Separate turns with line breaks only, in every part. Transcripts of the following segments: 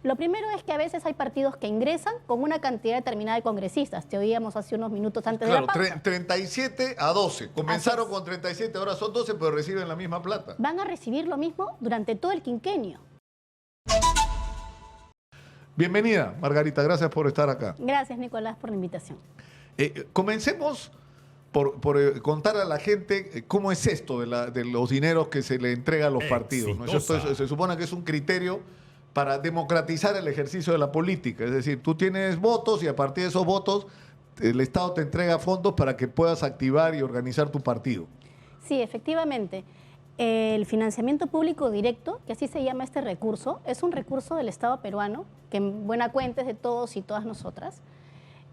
Lo primero es que a veces hay partidos que ingresan con una cantidad determinada de congresistas. Te oíamos hace unos minutos antes de la pausa.
37 a 12. Comenzaron con 37, ahora son 12, pero reciben la misma plata.
Van a recibir lo mismo durante todo el quinquenio.
Bienvenida, Margarita. Gracias por estar acá.
Gracias, Nicolás, por la invitación.
Comencemos por contar a la gente cómo es esto de los dineros que se le entrega a los partidos, ¿no? Esto se supone que es un criterio para democratizar el ejercicio de la política. Es decir, tú tienes votos y a partir de esos votos el Estado te entrega fondos para que puedas activar y organizar tu partido.
Sí, efectivamente. El financiamiento público directo, que así se llama este recurso, es un recurso del Estado peruano, que en buena cuenta es de todos y todas nosotras,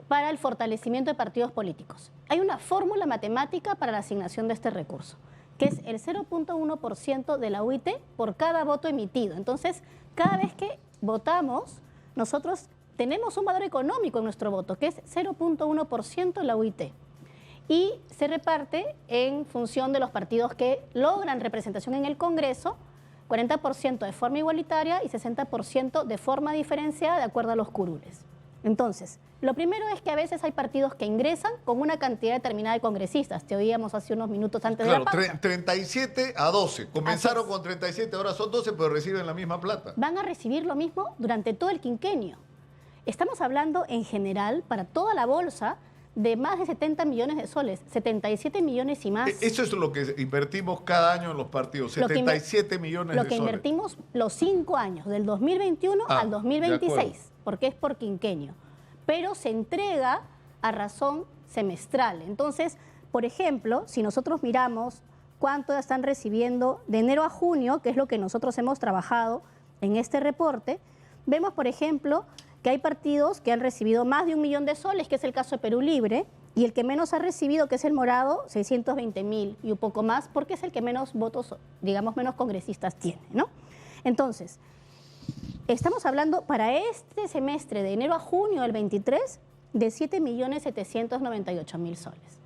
para el fortalecimiento de partidos políticos. Hay una fórmula matemática para la asignación de este recurso, que es el 0.1% de la UIT por cada voto emitido. Entonces, cada vez que votamos, nosotros tenemos un valor económico en nuestro voto, que es 0.1% de la UIT. Y se reparte en función de los partidos que logran representación en el Congreso, 40% de forma igualitaria y 60% de forma diferenciada de acuerdo a los curules. Entonces, lo primero es que a veces hay partidos que ingresan con una cantidad determinada de congresistas. Te oíamos hace unos minutos antes de la pausa.
37 a 12. Comenzaron con 37, ahora son 12, pero reciben la misma plata.
Van a recibir lo mismo durante todo el quinquenio. Estamos hablando en general para toda la bolsa de más de 70 millones de soles, 77 millones y más.
Eso es lo que invertimos cada año en los partidos, 77 millones de soles.
Lo que invertimos los 5 años, del 2021 al 2026, porque es por quinquenio. Pero se entrega a razón semestral. Entonces, por ejemplo, si nosotros miramos cuánto están recibiendo de enero a junio, que es lo que nosotros hemos trabajado en este reporte, vemos, por ejemplo, que hay partidos que han recibido más de 1 millón de soles, que es el caso de Perú Libre, y el que menos ha recibido, que es el Morado, 620.000 y un poco más, porque es el que menos votos, digamos, menos congresistas tiene, ¿no? Entonces, estamos hablando para este semestre de enero a junio del 23 de 7.798.000 soles.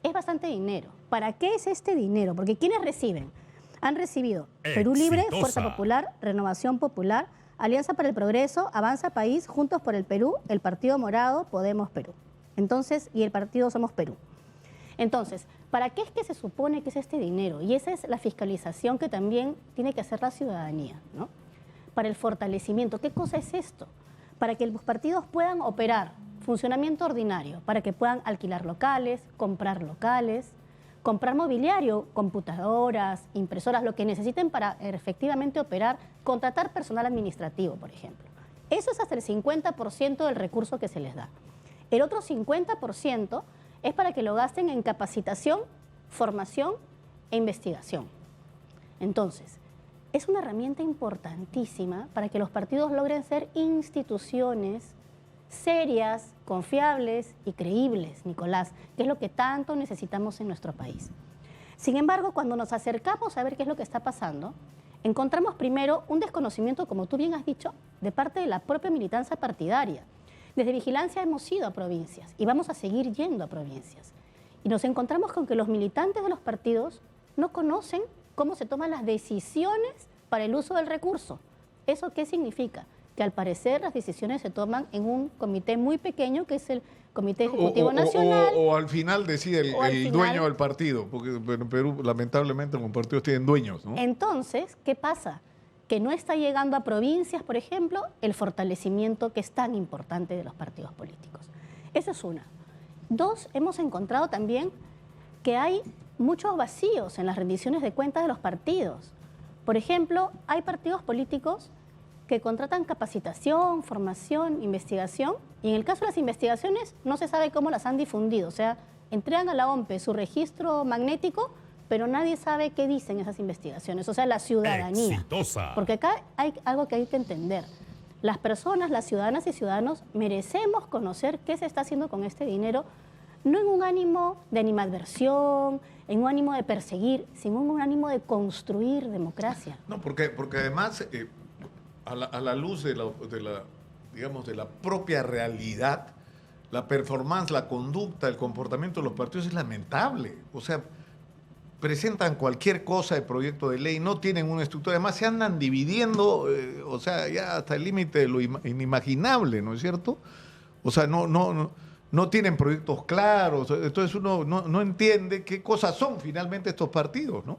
Es bastante dinero. ¿Para qué es este dinero? Porque ¿quiénes reciben? Han recibido Perú Libre, Fuerza Popular, Renovación Popular, Alianza para el Progreso, Avanza País, Juntos por el Perú, el Partido Morado, Podemos Perú. Entonces, y el Partido Somos Perú. Entonces, ¿para qué es que se supone que es este dinero? Y esa es la fiscalización que también tiene que hacer la ciudadanía, ¿no? Para el fortalecimiento. ¿Qué cosa es esto? Para que los partidos puedan operar funcionamiento ordinario, para que puedan alquilar locales, comprar mobiliario, computadoras, impresoras, lo que necesiten para efectivamente operar, contratar personal administrativo, por ejemplo. Eso es hasta el 50% del recurso que se les da. El otro 50% es para que lo gasten en capacitación, formación e investigación. Entonces, es una herramienta importantísima para que los partidos logren ser instituciones serias, confiables y creíbles, Nicolás, que es lo que tanto necesitamos en nuestro país. Sin embargo, cuando nos acercamos a ver qué es lo que está pasando, encontramos primero un desconocimiento, como tú bien has dicho, de parte de la propia militancia partidaria. Desde Vigilancia hemos ido a provincias y vamos a seguir yendo a provincias. Y nos encontramos con que los militantes de los partidos no conocen cómo se toman las decisiones para el uso del recurso. ¿Eso qué significa? Que al parecer las decisiones se toman en un comité muy pequeño, que es el Comité Ejecutivo Nacional.
O al final decide el dueño del partido, porque en Perú lamentablemente los partidos tienen dueños, ¿no?
Entonces, ¿qué pasa? Que no está llegando a provincias, por ejemplo, el fortalecimiento que es tan importante de los partidos políticos. Eso es una. Dos, hemos encontrado también que hay muchos vacíos en las rendiciones de cuentas de los partidos. Por ejemplo, hay partidos políticos que contratan capacitación, formación, investigación, y en el caso de las investigaciones no se sabe cómo las han difundido. O sea, entregan a la OMPE su registro magnético, pero nadie sabe qué dicen esas investigaciones, o sea, la ciudadanía.
Exitosa.
Porque acá hay algo que hay que entender. Las personas, las ciudadanas y ciudadanos, merecemos conocer qué se está haciendo con este dinero, no en un ánimo de animadversión, en un ánimo de perseguir, sino en un ánimo de construir democracia.
No, porque además, a la luz de la propia realidad, la performance, la conducta, el comportamiento de los partidos es lamentable. O sea, presentan cualquier cosa de proyecto de ley, no tienen una estructura, además se andan dividiendo, o sea, ya hasta el límite de lo inimaginable, ¿no es cierto? O sea, no tienen proyectos claros, entonces uno no entiende qué cosas son finalmente estos partidos, ¿no?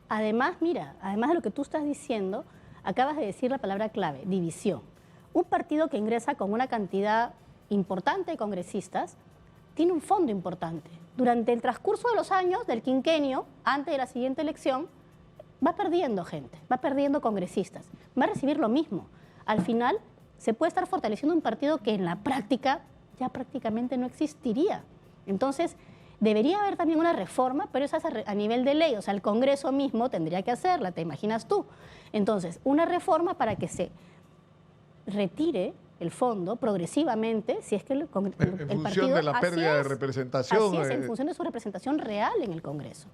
Además, mira, además de lo que tú estás diciendo, acabas de decir la palabra clave, división. Un partido que ingresa con una cantidad importante de congresistas tiene un fondo importante. Durante el transcurso de los años, del quinquenio, antes de la siguiente elección, va perdiendo gente, va perdiendo congresistas, va a recibir lo mismo. Al final, se puede estar fortaleciendo un partido que en la práctica ya prácticamente no existiría. Entonces, debería haber también una reforma, pero esa es a nivel de ley, o sea, el Congreso mismo tendría que hacerla, ¿te imaginas tú? Entonces, una reforma para que se retire el fondo progresivamente, si es que el partido...
En función de la pérdida de representación.
Así es, en función de su representación real en el Congreso.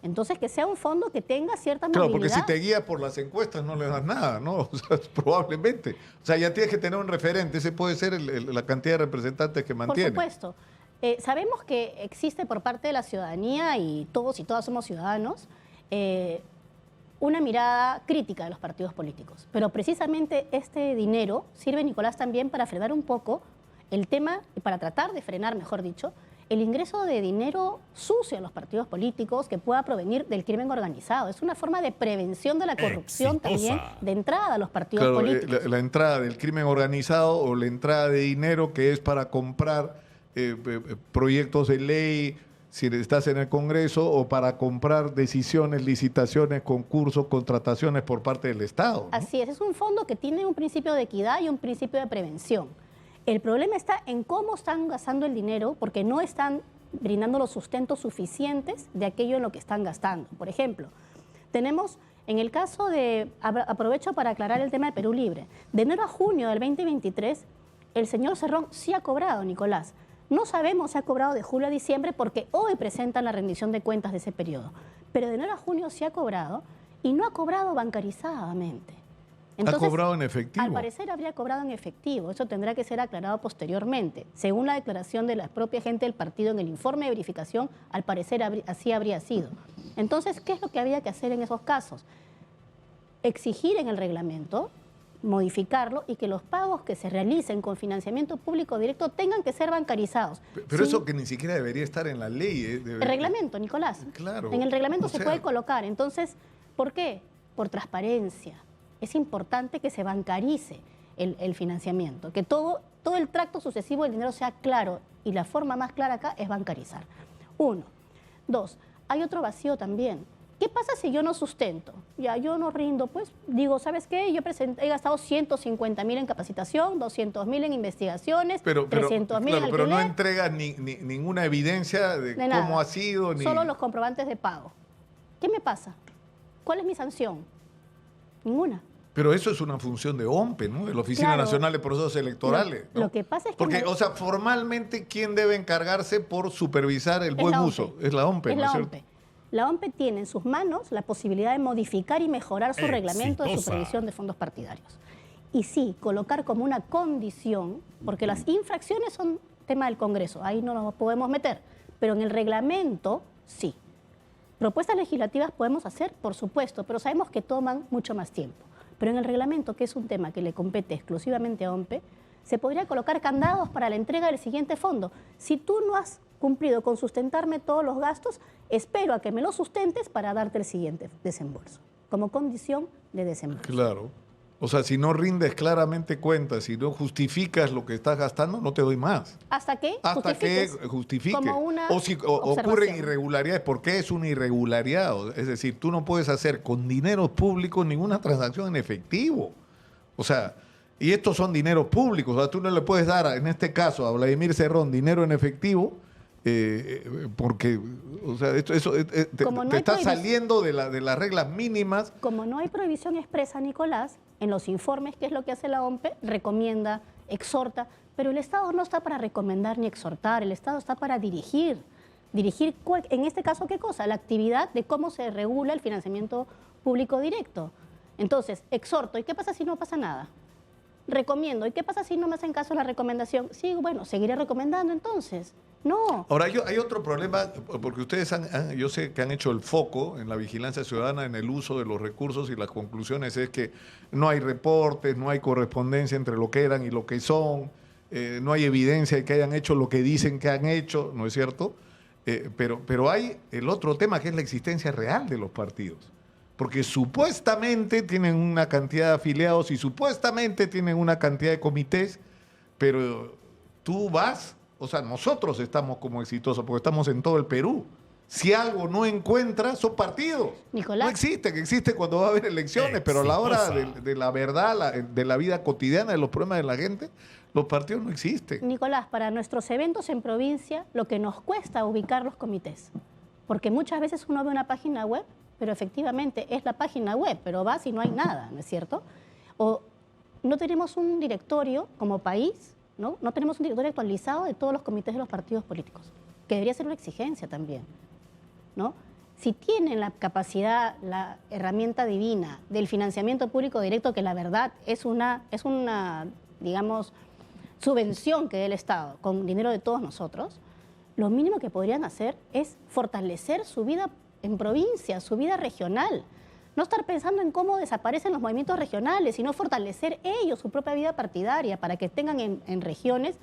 Entonces, que sea un fondo que tenga cierta
movilidad. Claro,
movilidad.
porque si te guías por las encuestas no le das nada, ¿no? O sea, probablemente. O sea, ya tienes que tener un referente, ese puede ser la cantidad de representantes que mantiene.
Por supuesto. Sabemos que existe por parte de la ciudadanía, y todos y todas somos ciudadanos, una mirada crítica de los partidos políticos. Pero precisamente este dinero sirve, Nicolás, también para frenar un poco el tema, para tratar de frenar, mejor dicho, el ingreso de dinero sucio a los partidos políticos que pueda provenir del crimen organizado. Es una forma de prevención de la corrupción también de entrada a los partidos políticos.
La entrada del crimen organizado o la entrada de dinero que es para comprar proyectos de ley, si estás en el Congreso, o para comprar decisiones, licitaciones, concursos, contrataciones por parte del Estado, ¿no?
Así es un fondo que tiene un principio de equidad y un principio de prevención. El problema está en cómo están gastando el dinero, porque no están brindando los sustentos suficientes de aquello en lo que están gastando. Por ejemplo, tenemos en el caso de, aprovecho para aclarar el tema de Perú Libre, de enero a junio del 2023, el señor Cerrón sí ha cobrado, Nicolás. No sabemos si ha cobrado de julio a diciembre porque hoy presentan la rendición de cuentas de ese periodo. Pero de enero a junio sí ha cobrado y no ha cobrado bancarizadamente. Entonces,
¿ha cobrado en efectivo?
Al parecer habría cobrado en efectivo. Eso tendrá que ser aclarado posteriormente. Según la declaración de la propia gente del partido en el informe de verificación, al parecer así habría sido. Entonces, ¿qué es lo que había que hacer en esos casos? Exigir en el reglamento, modificarlo y que los pagos que se realicen con financiamiento público directo tengan que ser bancarizados.
Pero eso que ni siquiera debería estar en la ley.
El reglamento, Nicolás.
Claro.
En el reglamento se puede colocar. Entonces, ¿por qué? Por transparencia. Es importante que se bancarice el financiamiento, que todo el tracto sucesivo del dinero sea claro, y la forma más clara acá es bancarizar. 1. 2. Hay otro vacío también. ¿Qué pasa si yo no sustento? Ya, yo no rindo, pues digo, ¿sabes qué? Yo he gastado 150.000 en capacitación, 200.000 en investigaciones, 300.000 en alquiler.
Pero no entrega ninguna evidencia de cómo ha sido.
Solo los comprobantes de pago. ¿Qué me pasa? ¿Cuál es mi sanción? Ninguna.
Pero eso es una función de OMPE, ¿no? De la Oficina Nacional de Procesos Electorales.
Lo que pasa es que...
Porque, o sea, formalmente, ¿quién debe encargarse por supervisar el buen uso? Es la OMPE, ¿no es cierto?
La OMPE tiene en sus manos la posibilidad de modificar y mejorar su reglamento de supervisión de fondos partidarios. Y sí, colocar como una condición, porque las infracciones son tema del Congreso, ahí no nos podemos meter, pero en el reglamento sí. Propuestas legislativas podemos hacer, por supuesto, pero sabemos que toman mucho más tiempo. Pero en el reglamento, que es un tema que le compete exclusivamente a OMPE, se podría colocar candados para la entrega del siguiente fondo. Si tú no has cumplido con sustentarme todos los gastos, espero a que me los sustentes para darte el siguiente desembolso, como condición de desembolso.
Claro. O sea, si no rindes claramente cuentas, si no justificas lo que estás gastando, no te doy más.
¿Hasta qué?
Hasta que justifique. O si ocurren irregularidades, ¿por qué es una irregularidad? Es decir, tú no puedes hacer con dinero público ninguna transacción en efectivo. O sea, y estos son dineros públicos. O sea, tú no le puedes dar, en este caso, a Vladimir Cerrón dinero en efectivo, porque, o sea, te estás saliendo de las reglas mínimas.
Como no hay prohibición expresa, Nicolás, en los informes, ¿qué es lo que hace la OMPE? Recomienda, exhorta, pero el Estado no está para recomendar ni exhortar, el Estado está para dirigir. Dirigir, en este caso, ¿qué cosa? La actividad de cómo se regula el financiamiento público directo. Entonces, exhorto, ¿y qué pasa si no pasa nada? Recomiendo, ¿y qué pasa si no me hacen caso a la recomendación? Sí, bueno, seguiré recomendando entonces. No.
Ahora, hay otro problema, porque ustedes yo sé que han hecho el foco en la vigilancia ciudadana, en el uso de los recursos, y las conclusiones es que no hay reportes, no hay correspondencia entre lo que eran y lo que son, no hay evidencia de que hayan hecho lo que dicen que han hecho, ¿no es cierto? Pero hay el otro tema, que es la existencia real de los partidos. Porque supuestamente tienen una cantidad de afiliados y supuestamente tienen una cantidad de comités, pero tú vas... O sea, nosotros estamos como exitosos porque estamos en todo el Perú. Si algo no encuentra, son partidos.
Nicolás.
No existe, que existe cuando va a haber elecciones, pero a la hora de la verdad, de la vida cotidiana, de los problemas de la gente, los partidos no existen.
Nicolás, para nuestros eventos en provincia, lo que nos cuesta ubicar los comités. Porque muchas veces uno ve una página web, pero efectivamente es la página web, pero vas y no hay nada, ¿no es cierto? O no tenemos un directorio como país, ¿no? No tenemos un directorio actualizado de todos los comités de los partidos políticos, que debería ser una exigencia también, ¿no? Si tienen la capacidad, la herramienta divina del financiamiento público directo, que la verdad es una digamos, subvención que da el Estado con dinero de todos nosotros, lo mínimo que podrían hacer es fortalecer su vida en provincia, su vida regional. No estar pensando en cómo desaparecen los movimientos regionales, sino fortalecer ellos su propia vida partidaria para que tengan en regiones,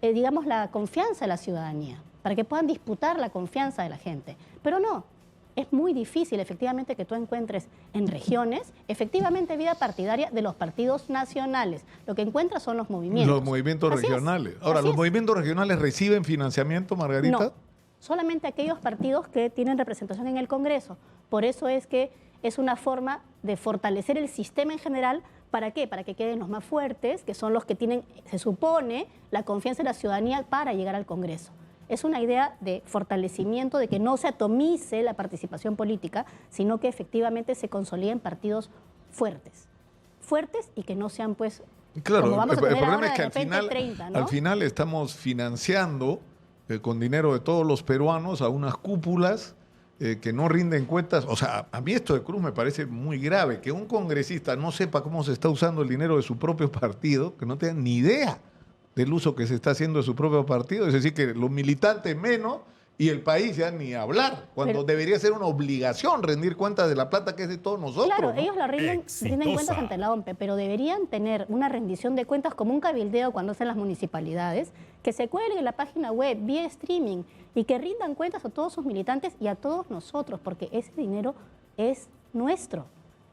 digamos, la confianza de la ciudadanía, para que puedan disputar la confianza de la gente. Pero no, es muy difícil efectivamente que tú encuentres en regiones, efectivamente, vida partidaria de los partidos nacionales. Lo que encuentras son los movimientos.
Los movimientos regionales. Ahora, ¿los movimientos regionales reciben financiamiento, Margarita?
No, solamente aquellos partidos que tienen representación en el Congreso. Por eso es que es una forma de fortalecer el sistema en general. ¿Para qué? Para que queden los más fuertes, que son los que tienen, se supone, la confianza de la ciudadanía para llegar al Congreso. Es una idea de fortalecimiento, de que no se atomice la participación política, sino que efectivamente se consoliden partidos fuertes. Fuertes y que no sean, pues,
claro,
como vamos a tener
el problema
ahora,
es que
de repente 30, ¿no?
al final estamos financiando con dinero de todos los peruanos a unas cúpulas que no rinden cuentas. O sea, a mí esto de Cruz me parece muy grave, que un congresista no sepa cómo se está usando el dinero de su propio partido, que no tenga ni idea del uso que se está haciendo de su propio partido. Es decir, que los militantes menos y el país ya ni hablar, cuando debería ser una obligación rendir cuentas de la plata que es de todos nosotros.
Claro,
¿no?
ellos la rinden cuentas ante la OMPE, pero deberían tener una rendición de cuentas como un cabildeo cuando hacen las municipalidades, que se cuelgue en la página web, vía streaming, y que rindan cuentas a todos sus militantes y a todos nosotros, porque ese dinero es nuestro,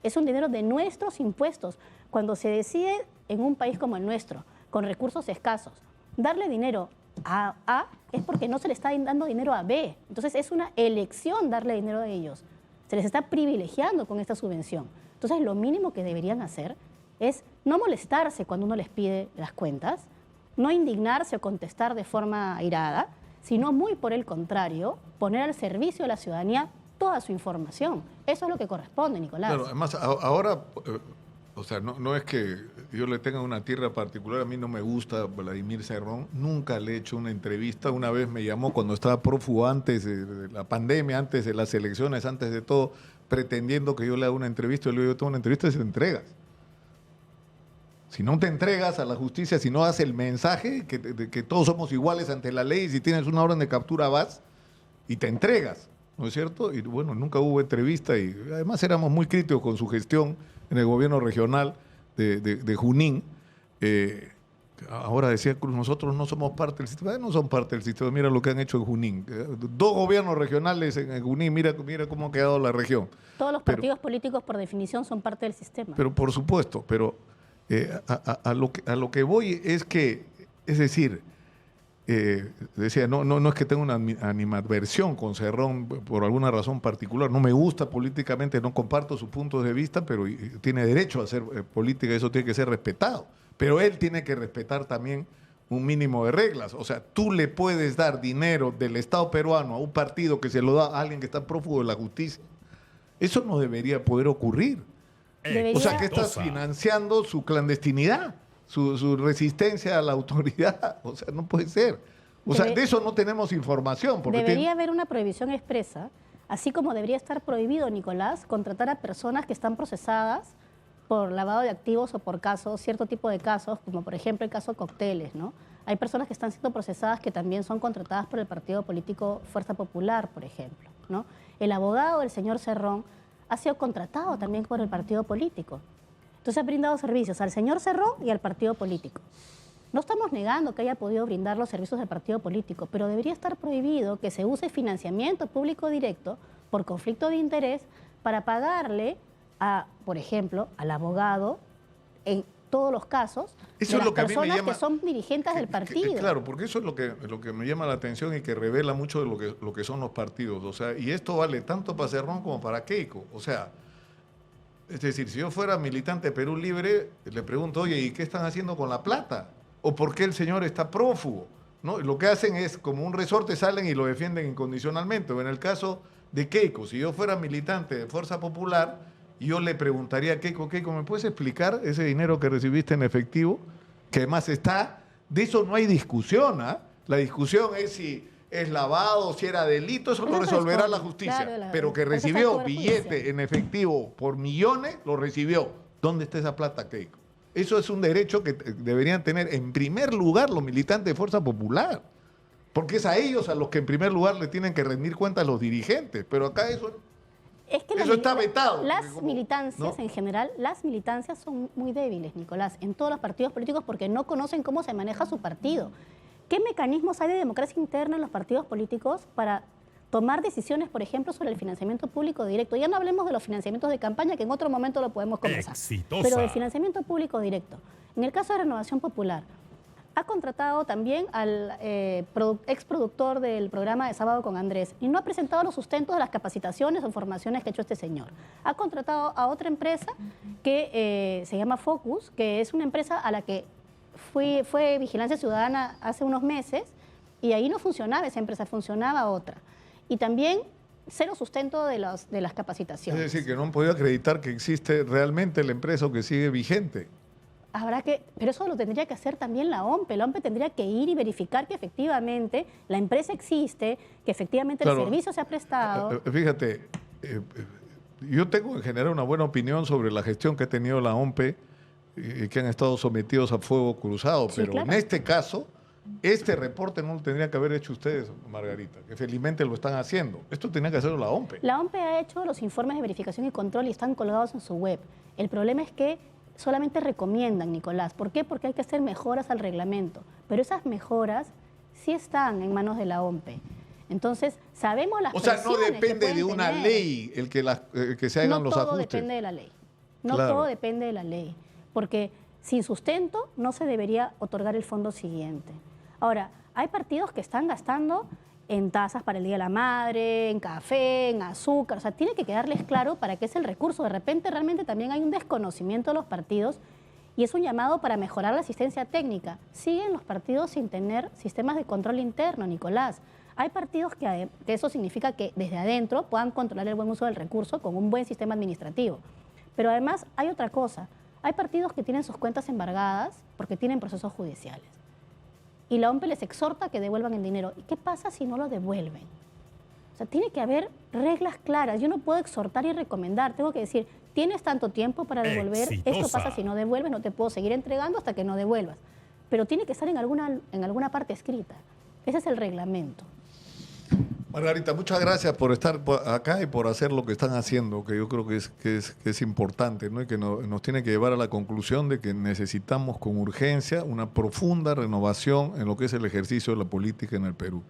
es un dinero de nuestros impuestos. Cuando se decide en un país como el nuestro, con recursos escasos, darle dinero a A es porque no se le está dando dinero a B. Entonces es una elección darle dinero a ellos. Se les está privilegiando con esta subvención. Entonces lo mínimo que deberían hacer es no molestarse cuando uno les pide las cuentas, no indignarse o contestar de forma airada, sino muy por el contrario, poner al servicio de la ciudadanía toda su información. Eso es lo que corresponde, Nicolás.
Claro, además, ahora, o sea, no es que yo le tenga una tierra particular, a mí no me gusta Vladimir Cerrón, nunca le he hecho una entrevista. Una vez me llamó cuando estaba prófugo, antes de la pandemia, antes de las elecciones, antes de todo, pretendiendo que yo le haga una entrevista. Yo le digo, yo tengo una entrevista y se te entregas. Si no te entregas a la justicia, si no das el mensaje de que todos somos iguales ante la ley, si tienes una orden de captura vas y te entregas, ¿no es cierto? Y bueno, nunca hubo entrevista y además éramos muy críticos con su gestión en el gobierno regional de Junín. Ahora decía Cruz, nosotros no somos parte del sistema. No son parte del sistema, mira lo que han hecho en Junín. 2 gobiernos regionales en Junín, mira cómo ha quedado la región.
Todos los partidos políticos por definición son parte del sistema.
Pero por supuesto, pero a lo que voy es que, es decir, decía, no es que tenga una animadversión con Cerrón por alguna razón particular, no me gusta políticamente, no comparto sus puntos de vista, pero tiene derecho a hacer política, eso tiene que ser respetado. Pero él tiene que respetar también un mínimo de reglas. O sea, tú le puedes dar dinero del Estado peruano a un partido que se lo da a alguien que está prófugo de la justicia. Eso no debería poder ocurrir. O sea, que estás financiando su clandestinidad, su resistencia a la autoridad. O sea, no puede ser. O sea, de eso no tenemos información. Porque
debería haber una prohibición expresa, así como debería estar prohibido, Nicolás, contratar a personas que están procesadas por lavado de activos o por casos, cierto tipo de casos, como por ejemplo el caso Cocteles, ¿no? Hay personas que están siendo procesadas que también son contratadas por el partido político Fuerza Popular, por ejemplo, ¿no? El abogado del señor Cerrón ha sido contratado también por el partido político. Entonces ha brindado servicios al señor Cerrón y al partido político. No estamos negando que haya podido brindar los servicios del partido político, pero debería estar prohibido que se use financiamiento público directo por conflicto de interés para pagarle a, por ejemplo, al abogado en todos los casos
eso
de
es lo que
las
a mí me
personas
llama,
que son dirigentes del partido.
Claro, porque eso es lo que me llama la atención y que revela mucho de lo que son los partidos. O sea, y esto vale tanto para Cerrón como para Keiko. O sea, es decir, si yo fuera militante de Perú Libre, le pregunto, oye, ¿y qué están haciendo con la plata? ¿O por qué el señor está prófugo? ¿No? Lo que hacen es, como un resorte, salen y lo defienden incondicionalmente. O en el caso de Keiko, si yo fuera militante de Fuerza Popular, yo le preguntaría a Keiko, ¿me puedes explicar ese dinero que recibiste en efectivo? Que además está, de eso no hay discusión, ¿ah? La discusión es si es lavado, si era delito, eso lo resolverá la justicia. Claro, pero que recibió billete en efectivo por millones, lo recibió. ¿Dónde está esa plata, Keiko? Eso es un derecho que deberían tener en primer lugar los militantes de Fuerza Popular. Porque es a ellos a los que en primer lugar le tienen que rendir cuenta a los dirigentes. Pero acá eso está vetado.
Las militancias, ¿no? En general, las militancias son muy débiles, Nicolás, en todos los partidos políticos porque no conocen cómo se maneja su partido. ¿Qué mecanismos hay de democracia interna en los partidos políticos para tomar decisiones, por ejemplo, sobre el financiamiento público directo? Ya no hablemos de los financiamientos de campaña, que en otro momento lo podemos conversar.
Exitosa.
Pero del financiamiento público directo. En el caso de Renovación Popular, ha contratado también al exproductor del programa de Sábado con Andrés y no ha presentado los sustentos de las capacitaciones o formaciones que ha hecho este señor. Ha contratado a otra empresa que se llama Focus, que es una empresa a la que fue Vigilancia Ciudadana hace unos meses y ahí no funcionaba esa empresa, funcionaba otra. Y también cero sustento de las capacitaciones.
Es decir, que no han podido acreditar que existe realmente la empresa o que sigue vigente.
Pero eso lo tendría que hacer también la OMPE. La OMPE tendría que ir y verificar que efectivamente la empresa existe, que efectivamente el servicio se ha prestado.
Fíjate, yo tengo en general una buena opinión sobre la gestión que ha tenido la OMPE y que han estado sometidos a fuego cruzado, sí, pero claro. En este caso, este reporte no lo tendrían que haber hecho ustedes, Margarita, que felizmente lo están haciendo. Esto tenía que hacerlo la OMPE.
La OMPE ha hecho los informes de verificación y control y están colgados en su web. El problema es que solamente recomiendan, Nicolás. ¿Por qué? Porque hay que hacer mejoras al reglamento. Pero esas mejoras sí están en manos de la OMPE. Entonces, sabemos las presiones.
O sea, no depende de una ley el que se hagan los ajustes. No todo
depende de la ley. No todo depende de la ley. Porque sin sustento no se debería otorgar el fondo siguiente. Ahora, hay partidos que están gastando en tasas para el Día de la Madre, en café, en azúcar. O sea, tiene que quedarles claro para qué es el recurso. De repente realmente también hay un desconocimiento de los partidos y es un llamado para mejorar la asistencia técnica. Siguen los partidos sin tener sistemas de control interno, Nicolás. Hay partidos que eso significa que desde adentro puedan controlar el buen uso del recurso con un buen sistema administrativo. Pero además hay otra cosa. Hay partidos que tienen sus cuentas embargadas porque tienen procesos judiciales. Y la OMPE les exhorta a que devuelvan el dinero. ¿Y qué pasa si no lo devuelven? O sea, tiene que haber reglas claras. Yo no puedo exhortar y recomendar. Tengo que decir, tienes tanto tiempo para devolver. Exitosa. Esto pasa si no devuelves, no te puedo seguir entregando hasta que no devuelvas. Pero tiene que estar en alguna parte escrita. Ese es el reglamento.
Margarita, muchas gracias por estar acá y por hacer lo que están haciendo, que yo creo que es importante, ¿no? Y que nos tiene que llevar a la conclusión de que necesitamos con urgencia una profunda renovación en lo que es el ejercicio de la política en el Perú.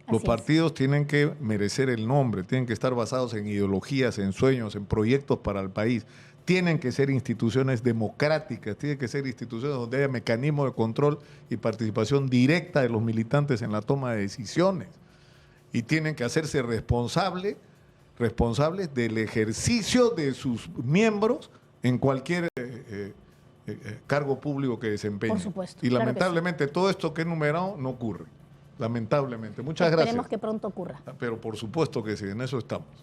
Los partidos tienen que merecer el nombre, tienen que estar basados en ideologías, en sueños, en proyectos para el país. Tienen que ser instituciones democráticas, tienen que ser instituciones donde haya mecanismos de control y participación directa de los militantes en la toma de decisiones. Y tienen que hacerse responsables del ejercicio de sus miembros en cualquier cargo público que desempeñen.
Por supuesto.
Y lamentablemente todo esto que he enumerado no ocurre. Lamentablemente. Muchas gracias.
Esperemos que pronto ocurra.
Pero por supuesto que sí, en eso estamos.